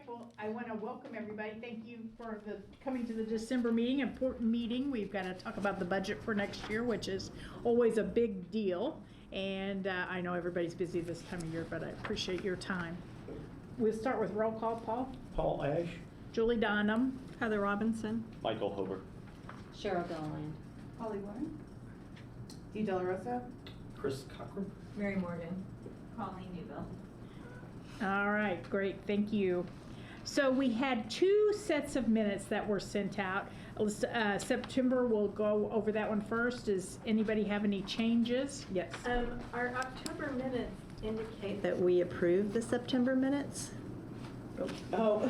right, well, I want to welcome everybody. Thank you for coming to the December meeting, important meeting. We've got to talk about the budget for next year, which is always a big deal. And I know everybody's busy this time of year, but I appreciate your time. We'll start with roll call. Paul Ash. Julie Donham. Heather Robinson. Michael Hober. Cheryl Gilliland. Holly Warren. Dee Del Rosa. Chris Cochran. Mary Morgan. Colleen Newville. All right, great, thank you. So we had 2 sets of minutes that were sent out. September, we'll go over that one first. Does anybody have any changes? Yes. Our October minutes indicate that we approved the September minutes. Oh.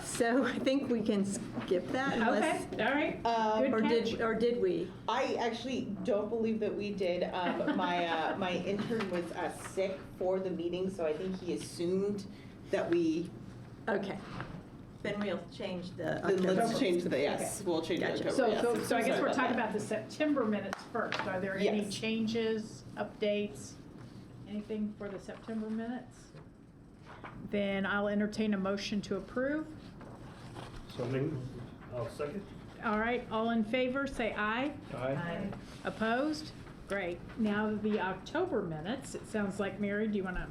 So I think we can skip that unless. Okay, all right. Good catch. Did we? I actually don't believe that we did. My intern was sick for the meeting, so I think he assumed that we. Okay. Then we'll change the. Then let's October. change the yes. Okay. We'll change Gotcha. the October. So I guess Sorry we're talking that. about the September minutes first. Are there any Yes. changes, updates, anything for the September minutes? Then I'll entertain a motion to approve. So maybe I'll second. All right, all in favor, say aye. Aye. Opposed? Great. Now the October minutes, it sounds like, Mary, do you want to?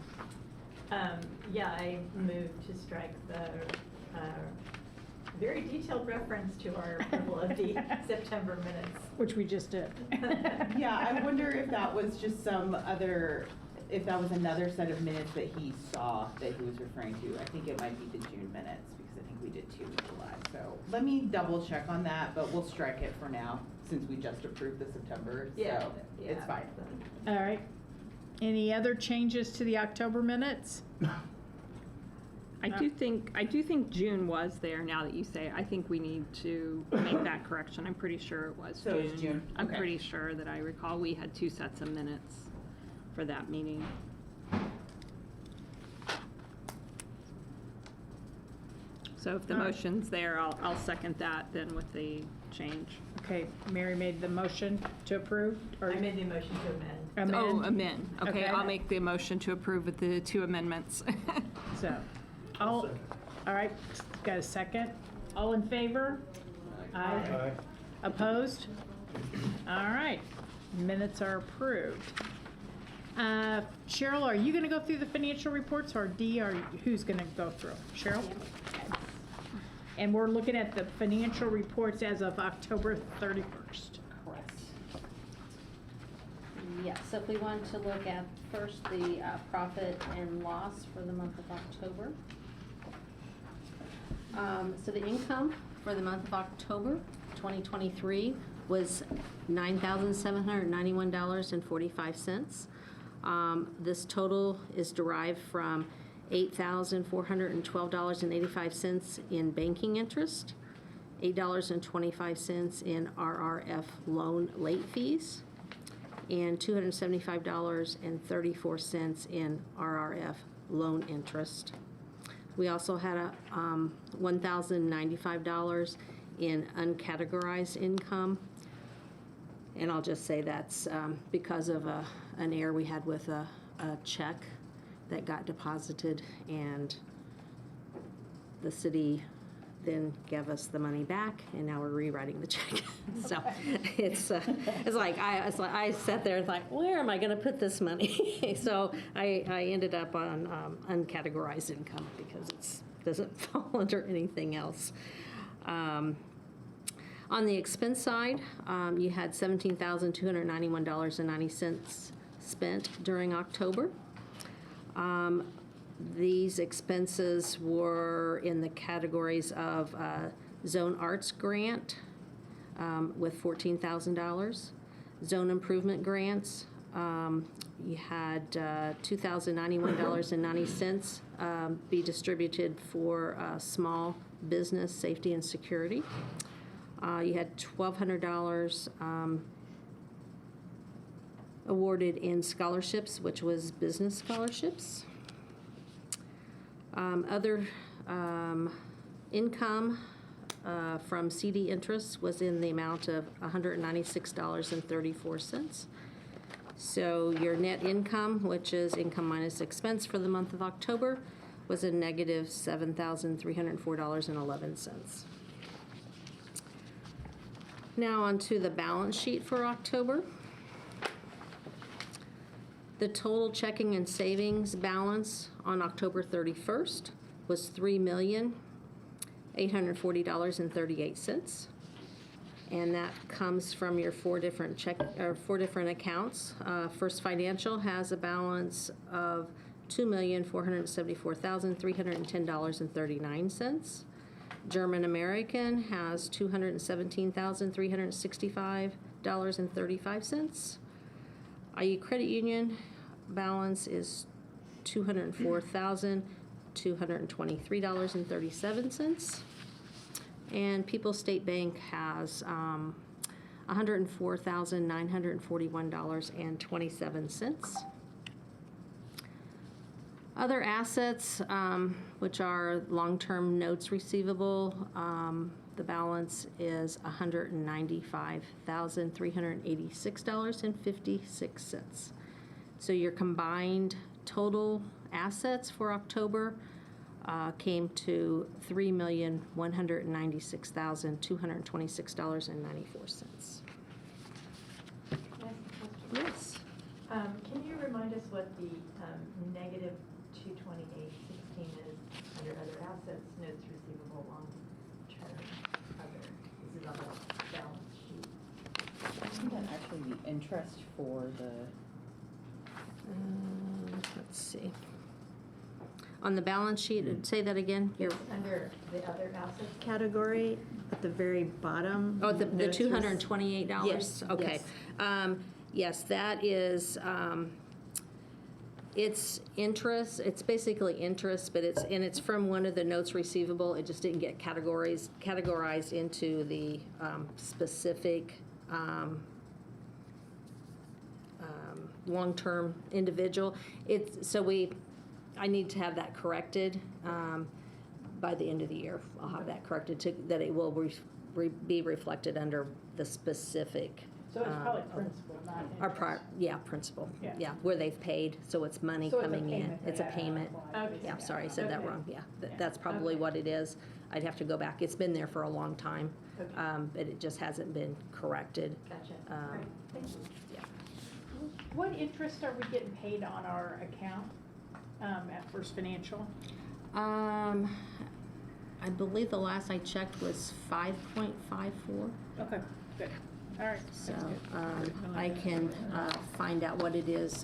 Yeah, I moved to strike the very detailed reference to our approval of the September minutes. Which we just did. Yeah, I wonder if that was just if that was another set of minutes that he saw that he was referring to. I think it might be the June minutes because I think we did 2 in July. So let me double check on that, but we'll strike it for now since we just approved the September. Yeah, So it's fine. All right. Any other changes to the October minutes? I do think June was there now that you say it. I think we need to make that correction. I'm pretty sure it was So June. it's June. I'm Okay. pretty sure that I recall we had 2 sets of minutes for that meeting. So if the All right. motion's there, I'll second that then with the change. Okay, Mary made the motion to approve? Or I made the motion to amend. amend? Oh, amend. Okay, Okay. I'll make the motion to approve with the 2 amendments. So, I'll all second. right, got a second? All in favor? Aye. Opposed? All right, minutes are approved. Cheryl, are you going to go through the financial reports, or Dee, or who's going to go through? Cheryl? And we're looking at the financial reports as of October 31st. Correct. Yes, so if we want to look at first the profit and loss for the month of October. So the income for the month of October 2023 was $9,791.45. This total is derived from $8,412.85 in banking interest, $8.25 in RRF loan late fees, and $275.34 in RRF loan interest. We also had a $1,095 in uncategorized income. And I'll just say that's because of an error we had with a check that got deposited, and the city then gave us the money back, and now we're rewriting the check. So it's like I sat there and thought, where am I going to put this money? So I ended up on uncategorized income because it doesn't fall under anything else. On the expense side, you had $17,291.90 spent during October. These expenses were in the categories of Zone Arts Grant with $14,000, Zone Improvement Grants. You had $2,091.90 be distributed for small business safety and security. You had $1,200 awarded in scholarships, which was business scholarships. Other income from CD interest was in the amount of $196.34. So your net income, which is income minus expense for the month of October, was a negative $7,304.11. Now on to the balance sheet for October. The total checking and savings balance on October 31st was $3,840.38. And that comes from your four different accounts. First Financial has a balance of $2,474,310.39. German American has $217,365.35. IU Credit Union balance is $204,223.37. And People's State Bank has $104,941.27. Other assets, which are long-term notes receivable, the balance is $195,386.56. So your combined total assets for October came to $3,196,226.94. Yes. Can you remind us what the negative 228.16 is under other assets, notes receivable, long-term, other? This is on the balance sheet. Isn't that actually the interest for the? Let's see. On the balance sheet, say that again? It's under the other assets. Category at the very bottom. Oh, the notes $228? Yes, Okay. yes. Yes, that is, it's interest, it's basically interest, but it's from one of the notes receivable. It just didn't get categorized into the specific long-term individual. I need to have that corrected by the end of the year. I'll have that corrected that it will be reflected under the specific. So it's probably principal, not interest. Principal. Yeah. Yeah, where they've paid, so it's money So it's a coming in. payment It's a that payment. applies. Okay. Yeah, sorry, I said that Okay. wrong. Yeah, Yeah. that's probably Okay. what it is. I'd have to go back. It's been there for a long time, Okay. but it just hasn't been corrected. Gotcha. Um, Great. Thank you. Yeah. What interest are we getting paid on our account at First Financial? I believe the last I checked was 5.54. Okay, good. All right. So that's good. I can find out what it is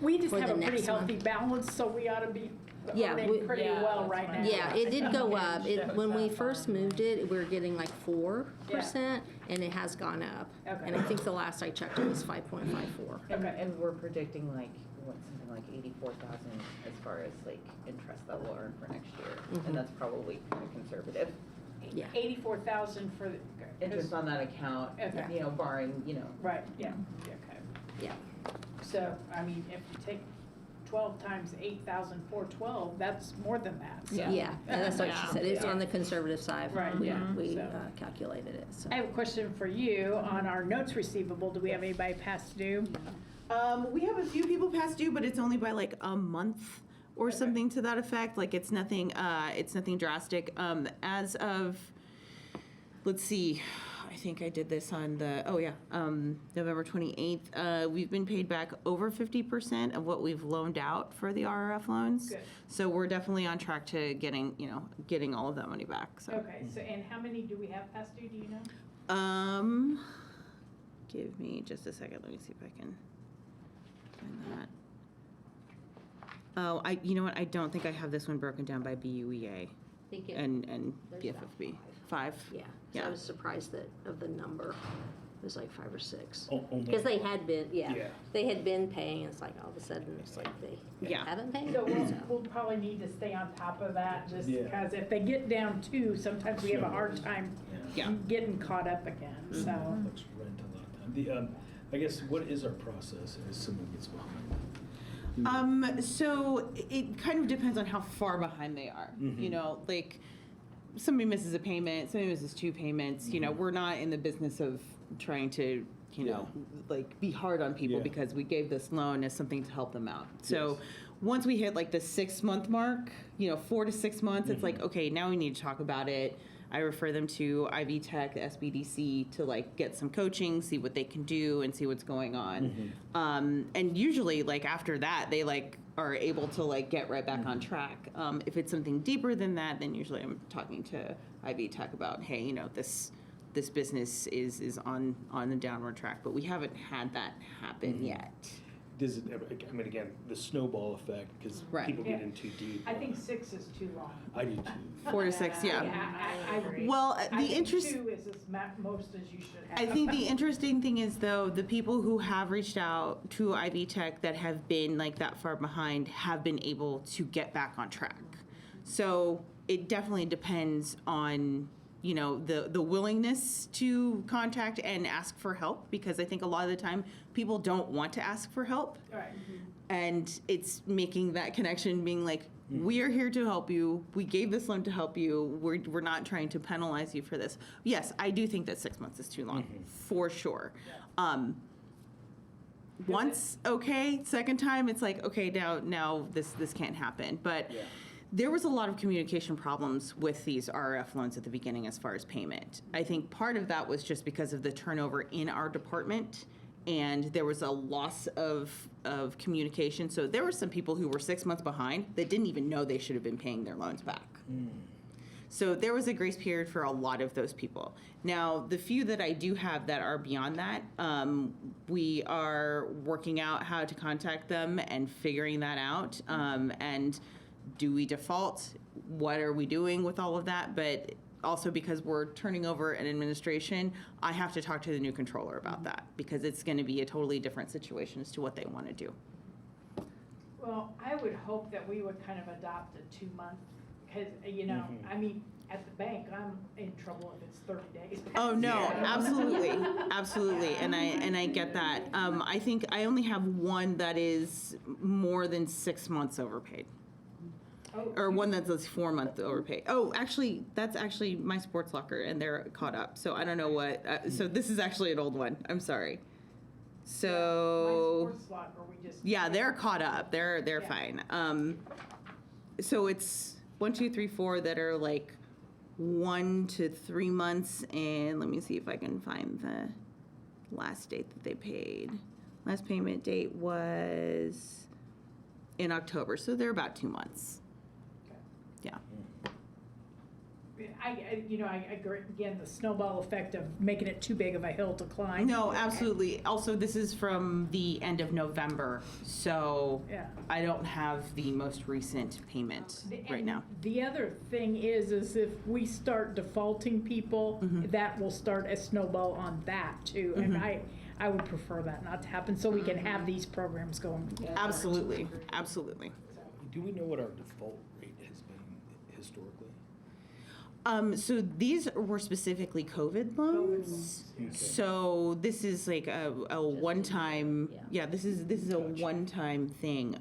We just for have the a pretty next healthy month. balance, so we ought to be Yeah, earning pretty Yeah, well that's right what I now. Yeah, it did go up. Shows When we up first on- moved it, we were getting like 4%, and it has gone up. Okay. And I think the last I checked it was 5.54. And we're predicting something like 84,000 as far as interest that we'll earn for next year. Mhm. And that's probably kind of conservative. Yeah. 84,000 for the. Interest on that account, Okay. barring, Right, yeah, okay. Yeah. So, I mean, if you take 12 times 8,412, that's more than that. So. Yeah, that's what she Yeah. said. It's Yeah. on the conservative side. Right, We- yeah, We so. calculated it, so. I have a question for you on our notes receivable. Do we have anybody past due? We have a few people past due, but it's only by a month or something to that effect. It's nothing drastic. As of, let's see, I think I did this on November 28th. We've been paid back over 50% of what we've loaned out for the RRF loans. Good. So we're definitely on track to getting all of that money back. So. Okay, so, and how many do we have past due, do you know? Give me just a second. Let me see if I can find that. Oh, you know what? I don't think I have this one broken down by BUEA Think it- and there's about BFFB. 5. Yeah, so Yeah. I was surprised of the number. It was like 5 or 6. Only- Because they had been, Yeah. they had been paying. It's like all of a sudden, it's like they Yeah. haven't paid. So we'll probably need to stay on top of that, just Yeah. because if they get down 2, sometimes we have a hard time Yeah. getting caught up again, so. Folks rent a lot of time. I guess, what is our process if someone gets behind? So it kind of depends on how far behind they are. Mhm. Somebody misses a payment, somebody misses 2 payments. We're not in the business of trying to, be hard on people Yeah. because we gave this loan as something to help them out. So Yes. once we hit like the 6-month mark, 4 to 6 months, it's like, okay, now we need to talk about it. I refer them to IV Tech, the SBDC, to like get some coaching, see what they can do, and see what's going on. And usually, like after that, they like are able to like get right back on track. If it's something deeper than that, then usually I'm talking to IV Tech about, hey, this business is on the downward track, but we haven't had that happen yet. Does it ever, I mean, again, the snowball effect, because Right. people get Yeah. in too deep. I think 6 is too long. I do too. 4 to 6, yeah. I agree. Well, I the think interest. 2 is as most as you should have. I think the interesting thing is, though, the people who have reached out to IV Tech that have been like that far behind have been able to get back on track. So it definitely depends on, the willingness to contact and ask for help, because I think a lot of the time people don't want to ask for help. All right. And it's making that connection, being like, we are here to help you. We gave this loan to help you. We're not trying to penalize you for this. Yes, I do think that 6 months is too long, for sure. Once, okay. Second time, it's like, okay, now this can't happen. But Yeah. there was a lot of communication problems with these RRF loans at the beginning as far as payment. I think part of that was just because of the turnover in our department, and there was a loss of communication. So there were some people who were 6 months behind that didn't even know they should have been paying their loans back. So there was a grace period for a lot of those people. Now, the few that I do have that are beyond that, we are working out how to contact them and figuring that out. And do we default? What are we doing with all of that? But also, because we're turning over an administration, I have to talk to the new controller about that, because it's going to be a totally different situation as to what they want to do. Well, I would hope that we would kind of adopt a 2-month, because, I mean, at the bank, I'm in trouble if it's 30 days. Oh no, Yeah. absolutely, absolutely, and I get that. I think I only have one that is more than 6 months overpaid. Oh, Or one that's 4 months overpaid. Oh, actually, that's actually my sports locker, and they're caught up. So I don't know what. So this is actually an old one. I'm sorry. So My sports locker, we just. yeah, they're caught up. They're Yeah. fine. So it's 1, 2, 3, 4 that are like 1 to 3 months, and let me see if I can find the last date that they paid. Last payment date was in October, so they're about 2 months. Yeah. I agree, again, the snowball effect of making it too big of a hill to climb. No, absolutely. Also, this is from the end of November, so Yeah. I don't have the most recent payment right And now. The other thing is if we start defaulting people, that will start a snowball on that too. And I would prefer that not to happen, so we can have these programs going forward. Absolutely, absolutely. Do we know what our default rate has been historically? So these were specifically COVID loans. Okay. So this is like a one-time, yeah. this is a one-time thing.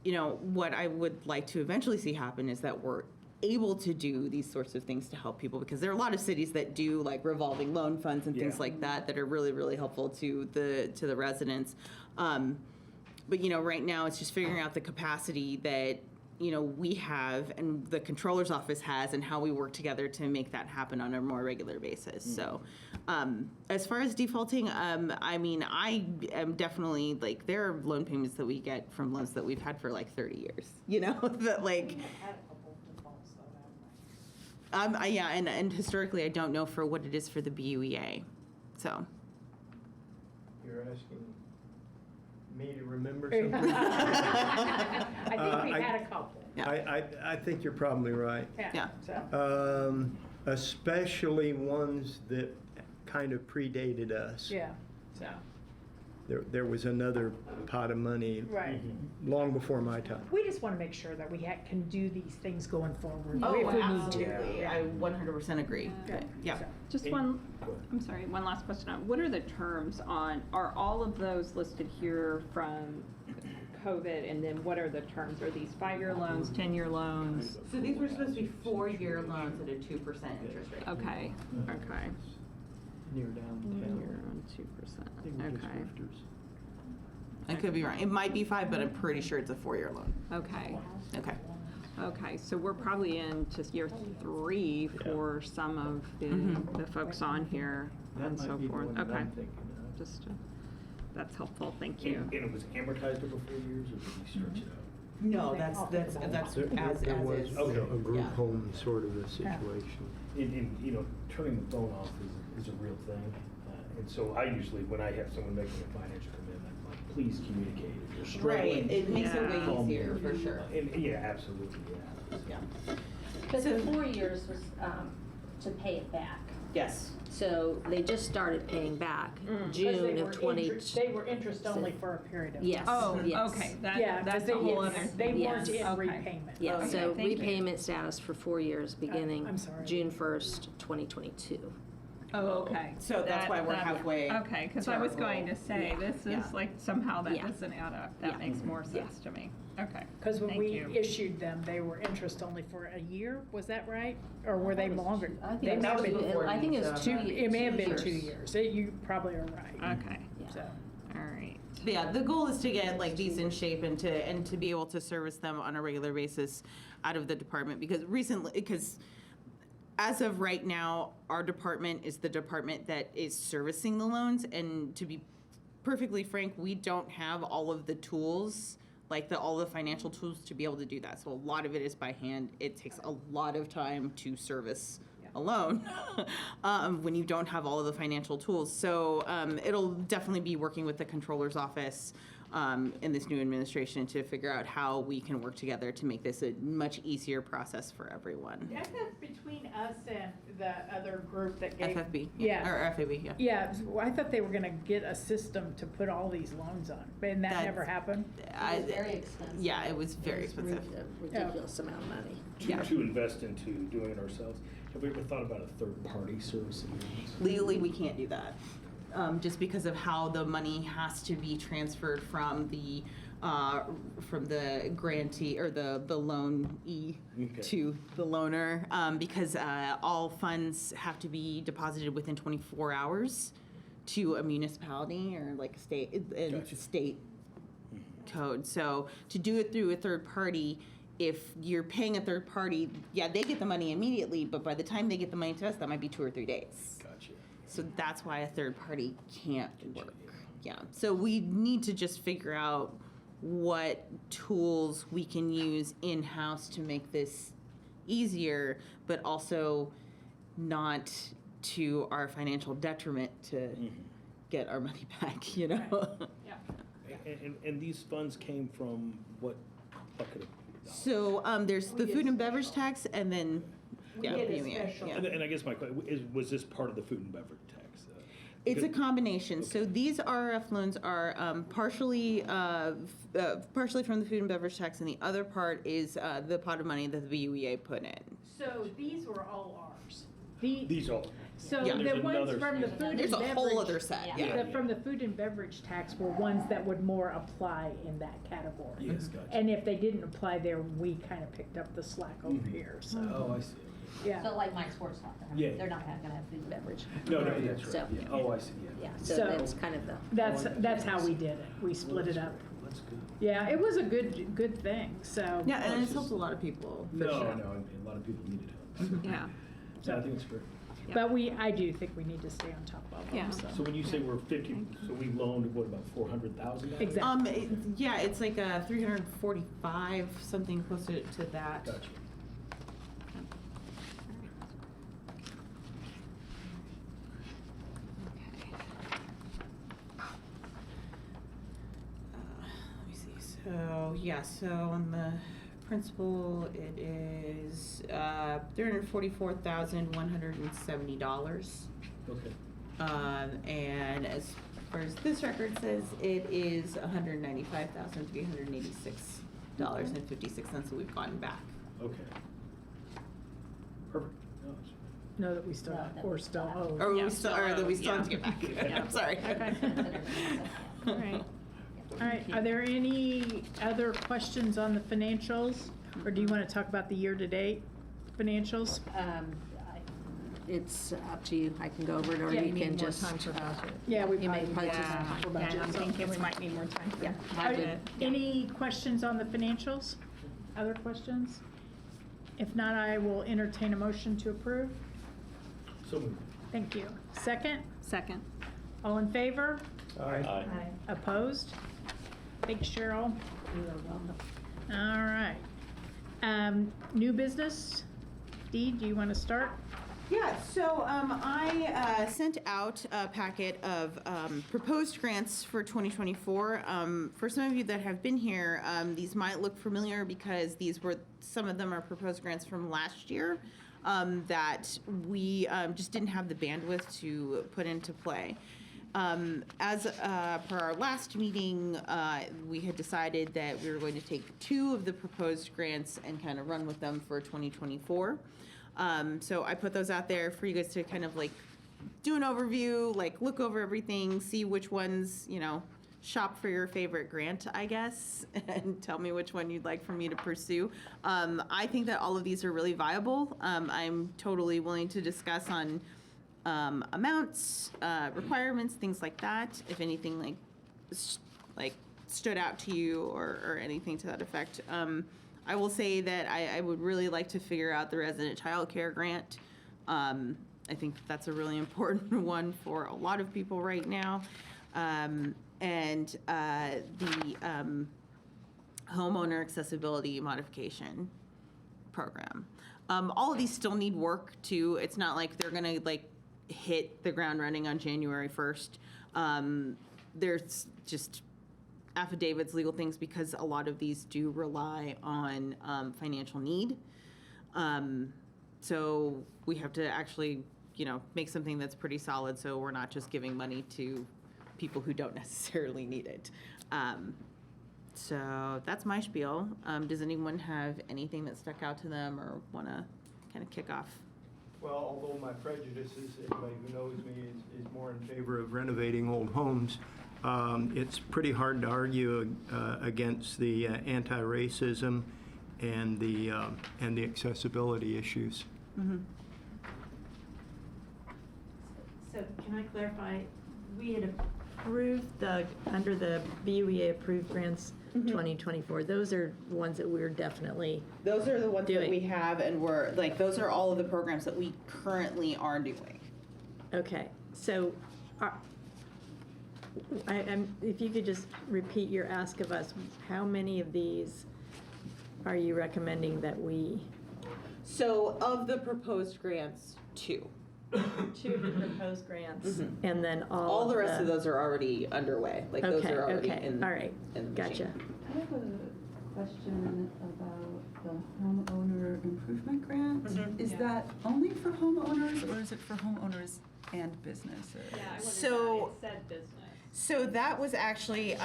What I would like to eventually see happen is that we're able to do these sorts of things to help people, because there are a lot of cities that do like revolving loan funds and things Yeah. like that are really, really helpful to the residents. But right now it's just figuring out the capacity that we have and the controller's office has, and how we work together to make that happen on a more regular basis. So as far as defaulting, I mean, I am definitely like, there are loan payments that we get from loans that we've had for like 30 years, that like, We've had a couple of defaults though, haven't we? yeah, and historically I don't know for what it is for the BUEA, so. You're asking me to remember something? I think we had a couple. Yeah. I think you're probably right. Yeah. So, Especially ones that kind of predated us. yeah, so, There was another pot of money right. long before my time. We just want to make sure that we can do these things going forward. Oh, if we need absolutely. to. I 100% agree. Okay. Yeah. So, Just Hey, one, go ahead. I'm sorry, one last question. What are the terms on, are all of those listed here from COVID? And then what are the terms? Are these 5-year loans, 10-year loans? So these were supposed to be 4-year loans at a 2% interest rate. Okay, okay. Near down. You're on 2%, okay. I could be wrong. It might be 5, but I'm pretty sure it's a 4-year loan. Okay. Okay. Okay, so we're probably in just year 3 for some of the folks on here That and might so be the forth. one that Okay, I'm thinking of. just, that's helpful, thank you. And it was amortized over 4 years, or did we stretch it out? No, that's There as was is. Okay. a group Yeah. home sort of a situation. And, you know, turning the phone off is a real thing. And so I usually, when I have someone making a financial commitment, I'm like, please communicate. If you're struggling. Right, it makes it way call me. easier, for sure. And, yeah, absolutely, yeah. Yeah. But the 4 years was to pay it back. Yes. So they just started paying back Because June they of were 20. They were interest only for a period of time. Yes. Oh, yes. okay, Yeah, that's because a whole yes, other they thing. weren't in Okay. repayment. Yeah, Okay, so thank you. repayment status for 4 years beginning I'm sorry. June 1st, 2022. Oh, okay. So that's why we're halfway Okay, because to I our was going goal. to say, Yeah. this Yeah. is like, somehow that Yeah. doesn't add up. That Yeah. makes more Yeah. sense to me. Okay. Because when Thank we you. issued them, they were interest only for a year, was that right? Or were they longer? I They think may it have was, been before I think it was these, 2 It may have been years. 2 years. You probably are right. Okay, Yeah. So, all right. But yeah, the goal is to get like these in shape and to be able to service them on a regular basis out of the department because as of right now, our department is the department that is servicing the loans, and to be perfectly frank, we don't have all of the tools, like all the financial tools to be able to do that. So a lot of it is by hand. It takes a lot of time to service a loan when you don't have all of the financial tools. So it'll definitely be working with the controller's office in this new administration to figure out how we can work together to make this a much easier process for everyone. between us and the other group that gave. FFB. Yeah. Or FAB, yeah. Yeah, I thought they were gonna get a system to put all these loans on, and that That's- never happened. It was very expensive. Yeah, it was very expensive. A ridiculous amount of money. To invest into doing it ourselves. Have we ever thought about a third-party servicing this? Legally, we can't do that, just because of how the money has to be transferred from the grantee or the loanee Okay. to the loaner, because all funds have to be deposited within 24 hours to a municipality or like a state, and it's Gotcha. a state code. So to do it through a third party, if you're paying a third party, yeah, they get the money immediately, but by the time they get the money to us, that might be 2 or 3 days. Gotcha. So that's why a third party can't work. Yeah. So we need to just figure out what tools we can use in-house to make this easier, but also not to our financial detriment to get our money back, you know? And these funds came from what bucket of dollars? So there's the food and beverage tax, and then yeah, did a yeah, special. yeah. And I guess my question is, was this part of the food and beverage tax? It's a because- combination. So these RRF loans are partially from the food and beverage tax, and the other part is the pot of money that the BUEA put in. So these were all ours. These all. So Yeah. the There's ones another- from the food and There's beverage. a whole other set. Yeah. From the food and beverage tax were ones that would more apply in that category. Yes, gotcha. And if they didn't apply there, we kind of picked up the slack over here, so, Oh, I see. yeah. So like Mike's Sports Talk, Yeah. they're not gonna have food and beverage. No, that's So- right. Yeah. Oh, I see, yeah. Yeah, so So- that's kind of the. That's how we did it. We split it up. That's good. Yeah, it was a good thing, so. Yeah, and it's helped a lot of people. For No, sure. no, I mean, a lot of people needed help. Yeah. So I think it's great. But I do think we need to stay on top of them, Yeah. so. So when you say we're 50, so we loaned, what, about 400,000? Exactly. Yeah, it's like 345, something close to that. Gotcha. Let me see. So yeah, so on the principal, it is $344,170. Okay. And as far as this record says, it is $195,386.56 that we've gotten back. Okay. Perfect. No, it's- Know that we still, or still owe. Or Yeah, we still, or that we still yeah. have to get back. Yeah. I'm sorry. Okay. All right. All right, are there any other questions on the financials? Or do you want to talk about the year-to-date financials? it's up to you. I can go over it, or Yeah, you you can need more just. time for budget. Yeah, we You may probably probably need just more time for budget, I'm so- thinking we might need more time for Yeah. budget. Any questions on the financials? Other questions? If not, I will entertain a motion to approve. So moved. Thank you. Second? Second. All in favor? Aye. Aye. Opposed? Thanks, Cheryl. You are welcome. All right. New business? Dee, do you want to start? Yeah, so I sent out a packet of proposed grants for 2024. For some of you that have been here, these might look familiar because some of them are proposed grants from last year that we just didn't have the bandwidth to put into play. As per our last meeting, we had decided that we were going to take 2 of the proposed grants and kind of run with them for 2024. So I put those out there for you guys to kind of like do an overview, like look over everything, see which ones, shop for your favorite grant, I guess, and tell me which one you'd like for me to pursue. I think that all of these are really viable. I'm totally willing to discuss on amounts, requirements, things like that. If anything like stood out to you or anything to that effect. I will say that I would really like to figure out the resident child care grant. I think that's a really important one for a lot of people right now. And the homeowner accessibility modification program. All of these still need work too. It's not like they're gonna hit the ground running on January 1st. There's just affidavits, legal things, because a lot of these do rely on financial need. So we have to actually, make something that's pretty solid, so we're not just giving money to people who don't necessarily need it. So that's my spiel. Does anyone have anything that stuck out to them or want to kind of kick off? Well, although my prejudices, anybody who knows me is more in favor of renovating old homes, it's pretty hard to argue against the anti-racism and the accessibility issues. Mm-hmm. So can I clarify, we had approved under the BUEA approved grants 2024, those are ones that we're definitely, Those are the ones that Doing. we have, and those are all of the programs that we currently are doing. okay, so if you could just repeat your ask of us, how many of these are you recommending that we? So of the proposed grants, 2. 2 of the proposed grants, and then All the rest of those are already underway. Those Okay, are already okay, in. all right, in the gotcha. machine. I have a question about the homeowner improvement grant. Is that only for homeowners, or is it for homeowners and businesses? So- It said business. So that was actually,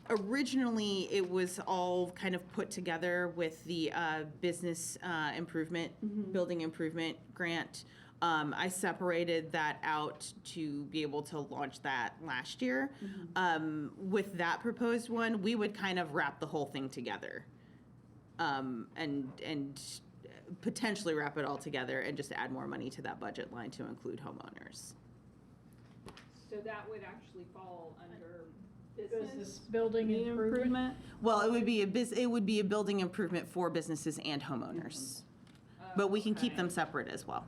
originally, it was all kind of put together with the business improvement, building improvement grant. I separated that out to be able to launch that last year. With that proposed one, we would kind of wrap the whole thing together. And potentially wrap it all together and just add more money to that budget line to include homeowners. So that would actually fall under Business business building improvement? Well, it would be a building improvement for businesses and homeowners. But we can keep them separate as well.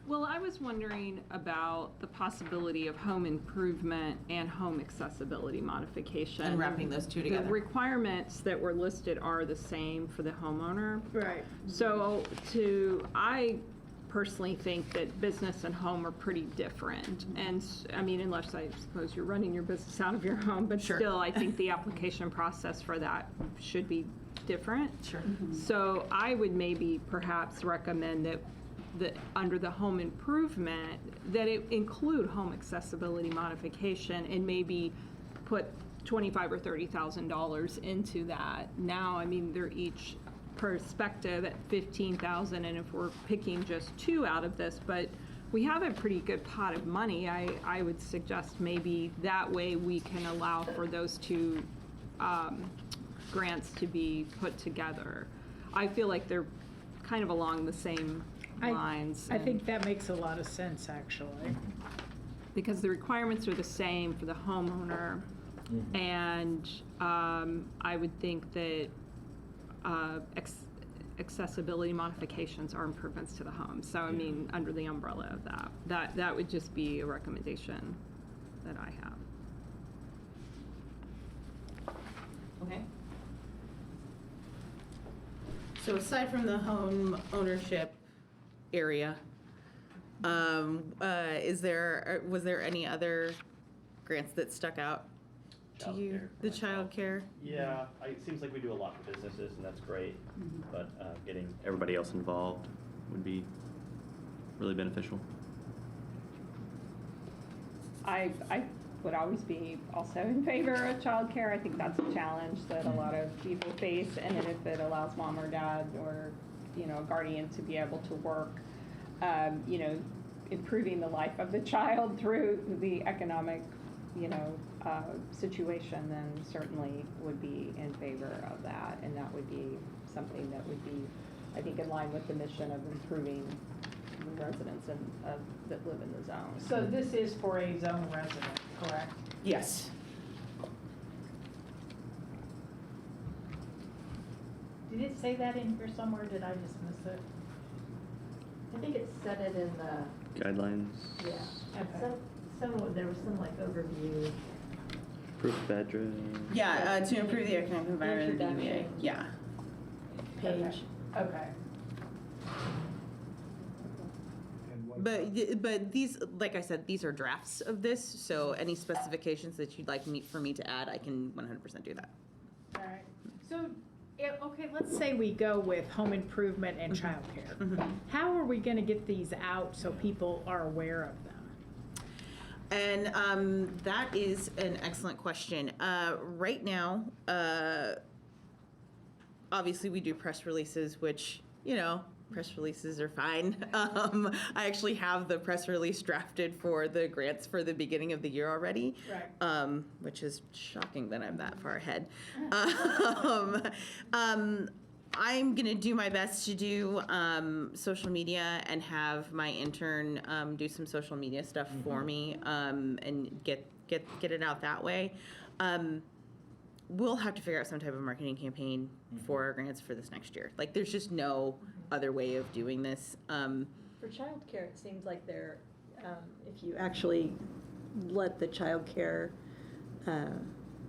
Well, I was wondering about the possibility of home improvement and home accessibility modification. And wrapping those two together. The requirements that were listed are the same for the homeowner. Right. So I personally think that business and home are pretty different. And, unless I suppose you're running your business out of your home, but Sure. still, I think the application process for that should be different. Sure. So I would maybe perhaps recommend that under the home improvement, that it include home accessibility modification and maybe put $25,000 or $30,000 into that. Now, they're each perspective at $15,000, and if we're picking just 2 out of this, but we have a pretty good pot of money, I would suggest maybe that way we can allow for those 2 grants to be put together. I feel like they're kind of along the same lines. I and- think that makes a lot of sense, actually. Because the requirements are the same for the homeowner. And I would think that accessibility modifications are improvements to the home. So, I mean, under the umbrella of that would just be a recommendation that I have. Okay. So aside from the home ownership area, was there any other grants that stuck out to you? Childcare, The myself. childcare? Yeah, it seems like we do a lot for businesses, and that's great, but getting everybody else involved would be really beneficial. I would always be also in favor of childcare. I think that's a challenge that a lot of people face, and then if it allows mom or dad or, you know, a guardian to be able to work, you know, improving the life of the child through the economic, you know, situation, then certainly would be in favor of that, and that would be something that would be, I think, in line with the mission of improving the residents that live in the zone. So this is for a zone resident, correct? Yes. Did it say that in here somewhere, did I just miss it? I think it said it in the, Guidelines, yeah. Okay. There was some like overview. proof of address. Yeah, to improve the economic environment of the UVA. Introduction. Yeah. Page. Okay. But these, like I said, these are drafts of this, so any specifications that you'd like for me to add, I can 100% do that. All right. So, okay, let's say we go with home improvement and childcare. How are we gonna get these out so people are aware of them? And that is an excellent question. Right now, obviously we do press releases, which, you know, press releases are fine. I actually have the press release drafted for the grants for the beginning of the year already. Right. Which is shocking that I'm that far ahead. I'm gonna do my best to do social media and have my intern do some social media stuff for me and get it out that way. We'll have to figure out some type of marketing campaign for our grants for this next year. Like, there's just no other way of doing this. For childcare, it seems like they're, if you actually let the childcare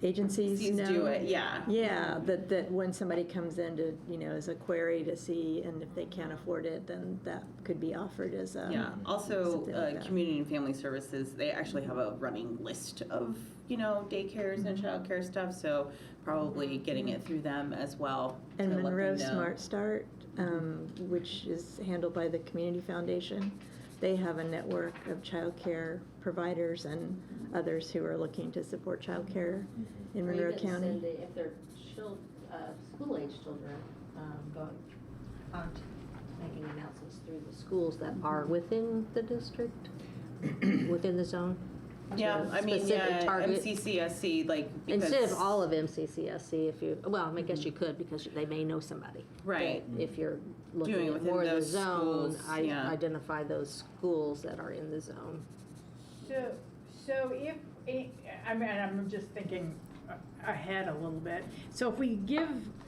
agencies Please know. do it, yeah. Yeah, that when somebody comes in to, you know, as a query to see, and if they can't afford it, then that could be offered as a. Yeah, also, something like that. Community and Family Services, they actually have a running list of, you know, daycares and childcare stuff, so probably getting it through them as well. And to let them Monroe know. Smart Start, which is handled by the Community Foundation, they have a network of childcare providers and others who are looking to support childcare in Or Monroe even County. send if they're school-age children, going on making announcements through the schools that are within the district, within the zone. Yeah, to I mean, specific yeah, target. MCCSC, like, because. Instead of all of MCCSC, if you, well, I guess you could, because they may know somebody. Right. But if you're Doing looking it at within more of the those zone, schools, yeah. identify those schools that are in the zone. So if, I mean, I'm just thinking ahead a little bit. So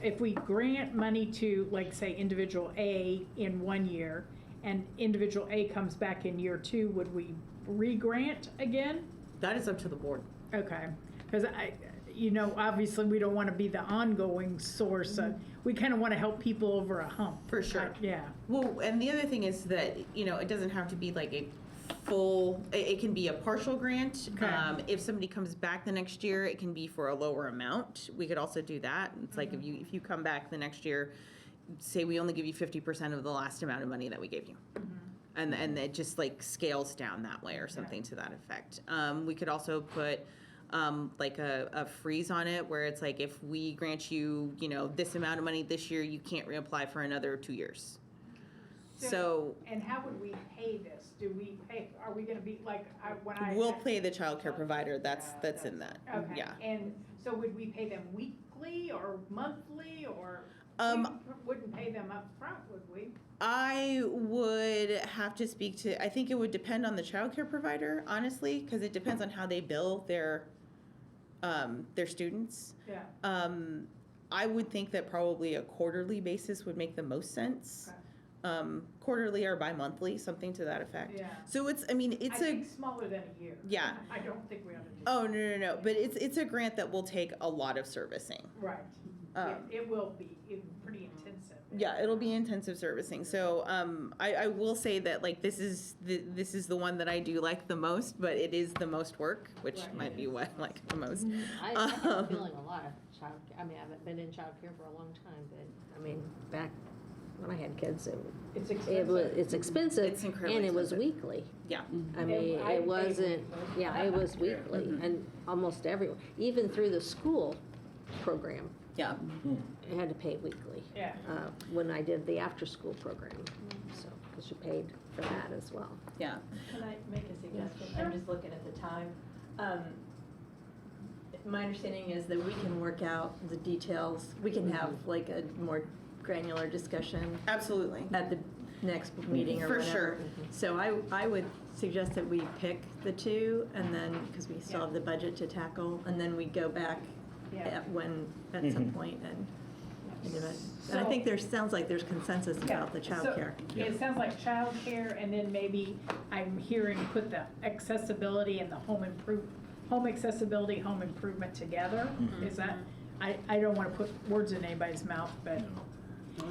if we grant money to, like, say, individual A in 1 year, and individual A comes back in year 2, would we re-grant again? That is up to the board. Okay, because you know, obviously, we don't want to be the ongoing source of, we kind of want to help people over a hump. For sure. Yeah. Well, and the other thing is that, you know, it doesn't have to be like a full, it can be a partial grant. Okay. If somebody comes back the next year, it can be for a lower amount. We could also do that. It's like if you come back the next year, say we only give you 50% of the last amount of money that we gave you. And it just like scales down that way or something to that effect. We could also put like a freeze on it where it's like if we grant you, you know, this amount of money this year, you can't reapply for another 2 years. So And how would we pay this? Do we pay, are we gonna be, like, when I. we'll pay the childcare provider. That's in that. Okay, Yeah. and so would we pay them weekly or monthly, or? Um, We wouldn't pay them up front, would we? I would have to speak to, I think it would depend on the childcare provider, honestly, because it depends on how they bill their students. Yeah. I would think that probably a quarterly basis would make the most sense. Quarterly or bi-monthly, something to that effect. Yeah. So it's, I mean, it's I a, think smaller than a year. Yeah. I don't think we ought to do. oh, no, but it's a grant that will take a lot of servicing. Right. It will be pretty intensive. Yeah, it'll be intensive servicing. So I will say that like this is the one that I do like the most, but it is the most work, which Right. might be what I like the most. I have a feeling a lot of childcare, I mean, I haven't been in childcare for a long time, but, I mean, back when I had kids, It's it's expensive. expensive. It's incredibly And it was expensive. weekly. Yeah. I mean, I it paid wasn't, weekly. yeah, it was weekly, and almost everyone, even through the school program, Yeah. I had to pay weekly. Yeah. When I did the after-school program, so, because you paid for that as well. Yeah. Can I make a suggestion? I'm just looking at the time. My understanding is that we can Work out the details. We can have like a more granular discussion Absolutely. at the next meeting or For whatever. sure. So I would suggest that we pick the two and then, because we still have the budget to tackle, and then we go back Yeah. at some point and do it. And I think sounds like there's consensus about the childcare. So, it sounds like childcare, and then maybe I'm hearing put the accessibility and the home accessibility, home improvement together. Is that, I don't want to put words in anybody's mouth, but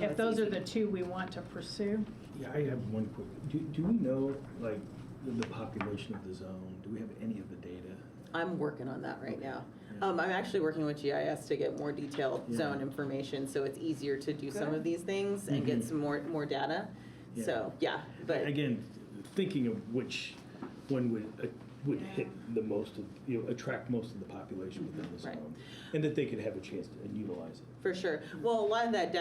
if those are the two we want to pursue. Yeah, I have one quick, do we know, like, the population of the zone? Do we have any of the data? I'm working on that right now. I'm actually working with GIS to get more detailed Yeah. zone information, so it's easier to do some Good. of these things and get some more data. Yeah. So, yeah, but. Again, thinking of which one would hit the most, attract most of the population within the Right. zone, and that they could have a chance to utilize it. For sure. Well, a lot of that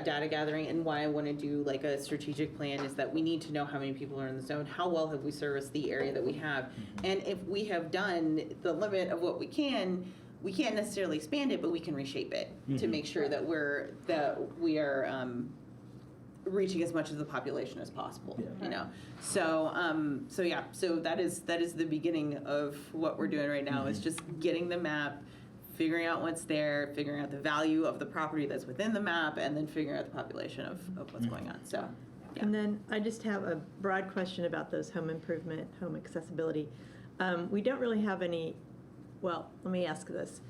data gathering, and why I want to do like a strategic plan is that we need to know how many people are in the zone, how well have we serviced the area that we have, and if we have done the limit of what we can't necessarily expand it, but we can reshape it to make sure that we are reaching as much of the population as possible. Yeah. So that is the beginning of what we're doing right now is just getting the map, figuring out what's there, figuring out the value of the property that's within the map, and then figuring out the population of what's going on. So, yeah. And then I just have a broad question about those home improvement, home accessibility. We don't really have any, well, let me ask this.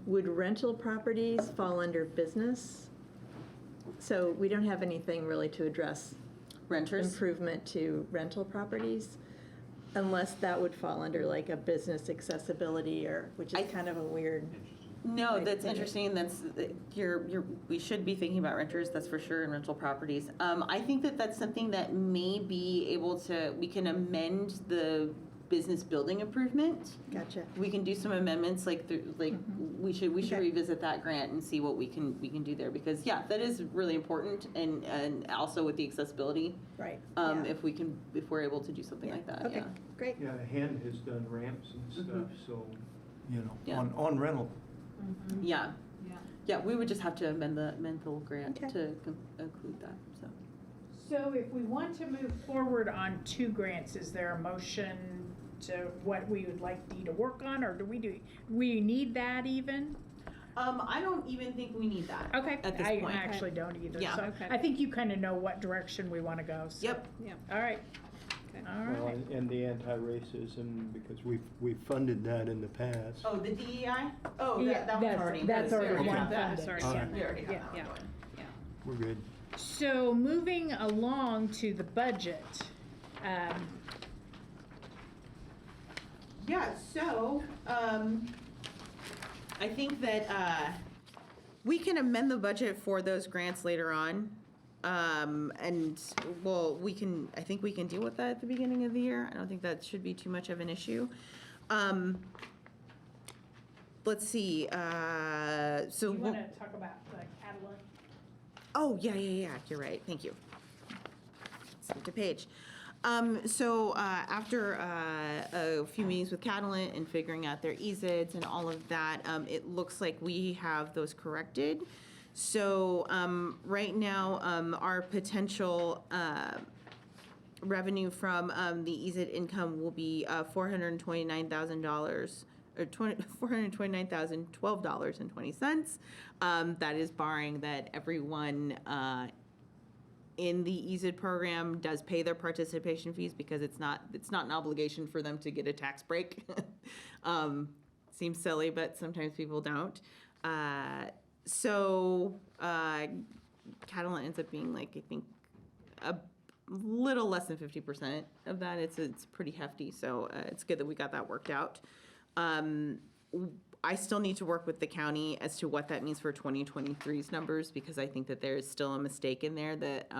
Would rental properties fall under business? So we don't have anything really to address Renters. improvement to rental properties, unless that would fall under like a business accessibility which is kind of a weird. No, that's interesting. We should be thinking about renters, that's for sure, and rental properties. I think that's something that may be able to, we can amend the business building improvement. Gotcha. We can do some amendments, we should Okay. revisit that grant and see what we can do there, because that is really important, and also with the accessibility. Right. If we're able to do something like that, Okay, great. Yeah, Hen has done ramps and stuff, so, Yeah. on rental. Yeah. Yeah. Yeah, we would just have to amend the grant Okay. to include that, so. So if we want to move forward on 2 grants, is there a motion to what we would like Dee to work on, or do we need that even? I don't even think we need that. Okay, At this I point. actually don't either, Yeah. so Okay. I think you kind of know what direction we want to go, so. Yep. All right, Okay. all Well, right. and the anti-racism, because we've funded that in the past. Oh, the DEI? Oh, Yeah, that one's already. that's posted. already Yeah, been that's funded. already- Alright. We already have Yeah, that one yeah. going. We're good. So moving along to the budget, Yeah, so, I think that, we can amend the budget for those grants later on. And, well, I think we can deal with that at the beginning of the year. I don't think that should be too much of an issue. Let's see, so. you want to talk about the catalog? Oh, yeah, you're right, thank you. Skipped a page. So after a few meetings with Catalent and figuring out their EZIDs and all of that, it looks like we have those corrected. So right now, our potential revenue from the EZIT income will be $429,000 or $429,012.20. That is barring that everyone in the EZIT program does pay their participation fees, because it's not an obligation for them to get a tax break. Seems silly, but sometimes people don't. So Catalan ends up being like, I think, a little less than 50% of that. It's pretty hefty, so it's good that we got that worked out. I still need to work with the county as to what that means for 2023's numbers, because I think that there is still a mistake in there that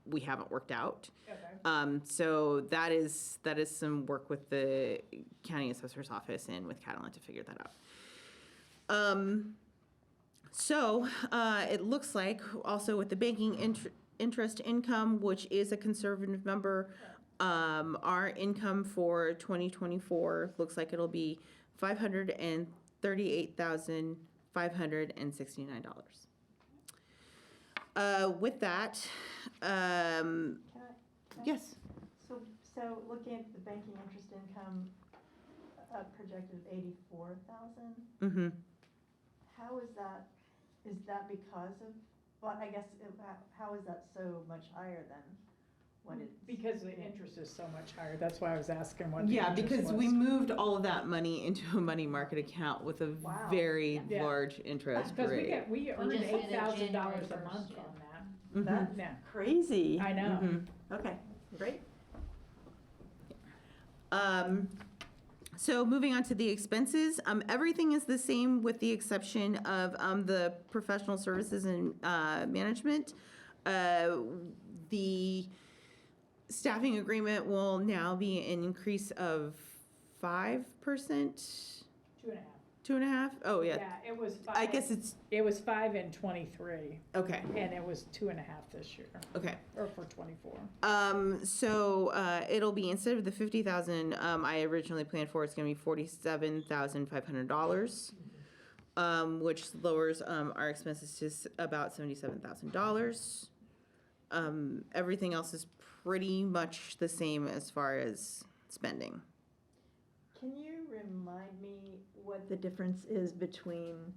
we haven't worked out. Okay. So that is some work with the county assessor's office and with Catalan to figure that out. So it looks like also with the banking interest income, which is a conservative number, our income for 2024 looks like it'll be $538,569. With that, yes. So looking at the banking interest income, projected 84,000, Mm-hmm. how is that because of, well, I guess, how is that so much higher than what it's? Because the interest is so much higher, that's why I was asking what the Yeah, interest because we was. moved all of that money into a money market account with a Wow. very Yeah. large interest Because rate. we earned just did it $8,000 January a 1st, month yeah. on that. Mhm. That's Yeah, crazy. I know. Mhm. Okay, great. So moving on to the expenses, everything is the same with the exception of the professional services and management. The staffing agreement will now be an increase of 5%, 2.5. 2.5. Oh yeah. Yeah, it was 5. I guess it's It was 5 in 23, okay. and it was 2.5 this year, Okay. or for 24. So it'll be, instead of the 50,000 I originally planned for, it's going to be $47,500, which lowers our expenses to about $77,000. Everything else is pretty much the same as far as spending. Can you remind me what the difference is between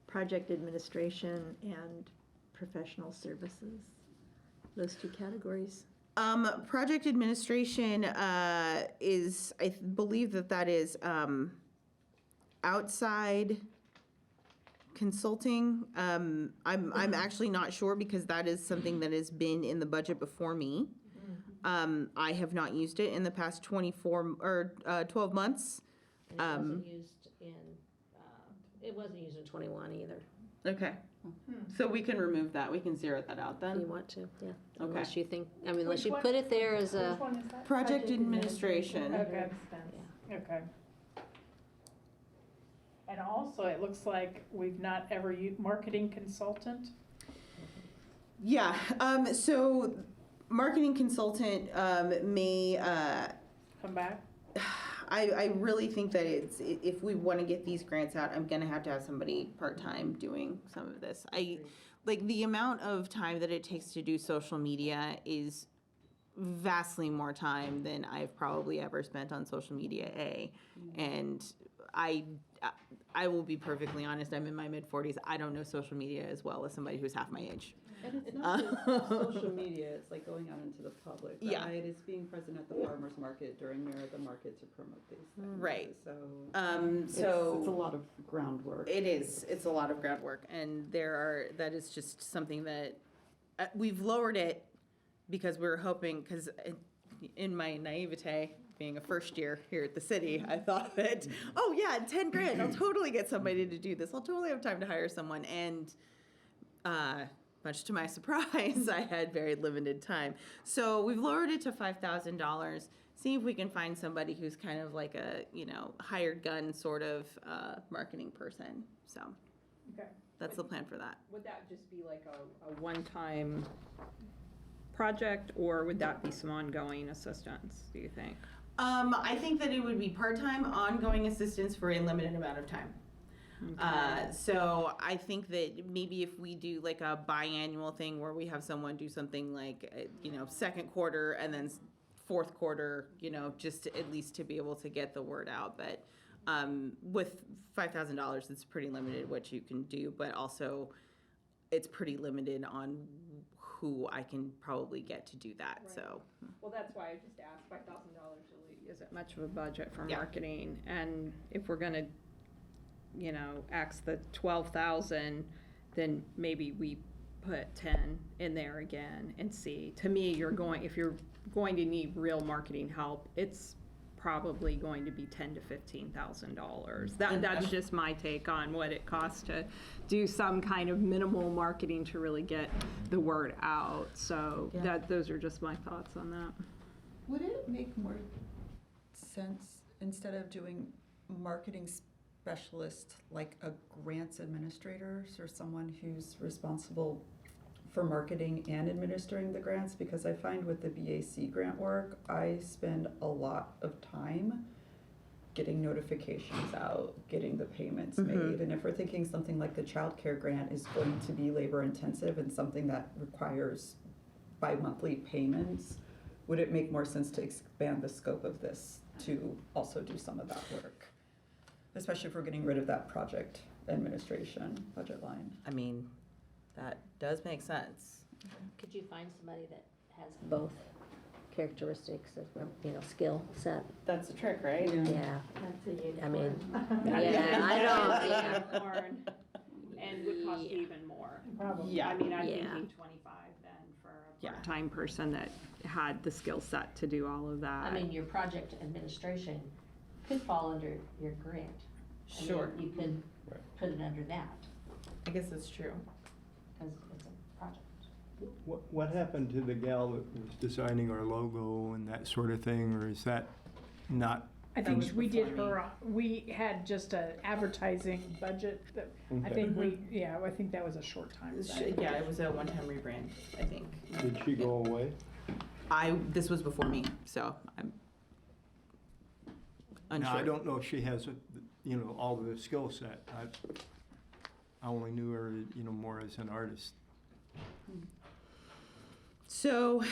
project administration and professional services? Those two categories? Project administration is, I believe that is outside consulting. I'm actually not sure, because that is something that has been in the budget before me. I have not used it in the past 12 months. And it wasn't used in 21 either, Okay. So we can remove that. We can zero that out if then. you want to, yeah. Okay. Unless you think, I mean, unless Which you one- put it there as a, Which one is that? Project administration. Okay. Expense. Okay. And also, it looks like we've not ever used marketing consultant. Yeah. So marketing consultant may. Come back. I really think that if we want to get these grants out, I'm going to have somebody part-time doing some of this. Like the amount of time that it takes to do social media is vastly more time than I've probably ever spent on social media, and I will be perfectly honest, I'm in my mid-40s. I don't know social media as well as somebody who's half my age. And it's not just social media, it's like going out into the public, Yeah. right? It's being present at the farmer's market during the market to promote these things. Right. So It's it's a lot of groundwork. It is. It's a lot of groundwork, and that is just something that we've lowered it because we're hoping, because in my naivete, being a first year here at the city, I thought that, oh yeah, 10 grand, I'll totally get somebody to do this. I'll totally have time to hire someone, and much to my surprise, I had very limited time. So we've lowered it to $5,000. See if we can find somebody who's kind of like a, hired gun sort of marketing person. So Okay. that's the plan for that. Would that just be like a one-time project, or would that be some ongoing assistance, do you think? I think that it would be part-time, ongoing assistance for a limited amount of time. So I think that maybe if we do like a biannual thing where we have someone do something like, second quarter and then fourth quarter, just at least to be able to get the word out. But with $5,000, it's pretty limited what you can do, but also it's pretty limited on who I can probably get to do that, so. Well, that's why I just asked, $5,000 really isn't much of a budget for Yeah. marketing. And if we're gonna, axe the 12,000, then maybe we put 10 in there again and see. To me, if you're going to need real marketing help, it's probably going to be $10,000 to $15,000. That's just my take on what it costs to do some kind of minimal marketing to really get the word out. So those are just my thoughts on that. Would it make more sense, instead of doing marketing specialist, like a grants administrator or someone who's responsible for marketing and administering the grants? Because I find with the BAC grant work, I spend a lot of time getting notifications out, getting the payments made. And if we're thinking something like the child care grant is going to be labor intensive and something that requires bi-monthly payments, would it make more sense to expand the scope of this to also do some of that work? Especially if we're getting rid of that project administration budget line. I mean, that does make sense. Could you find somebody that has both characteristics of, skill set? That's the trick, right? Yeah. That's a unicorn. I mean, yeah, I know, yeah. Unicorn, and would cost even more. Probably. Yeah. I mean, I'm Yeah. thinking 25 then for a Yeah. part-time person that had the skill set to do all of that. I mean, your project administration could fall under your grant. I mean, Sure. You could Right. put it under that, I guess that's true. because it's a project. What happened to the gal that was designing our logo and that sort of thing, or is that not? I That think was we did before her, we had just a advertising budget that, I Okay. think I think that was a short time. thing. Yeah, it was a one-time rebrand, I think. Did she go away? This was before me, so I'm unsure. Now, I don't know if she has, all the skill set. I only knew her, more as an artist. So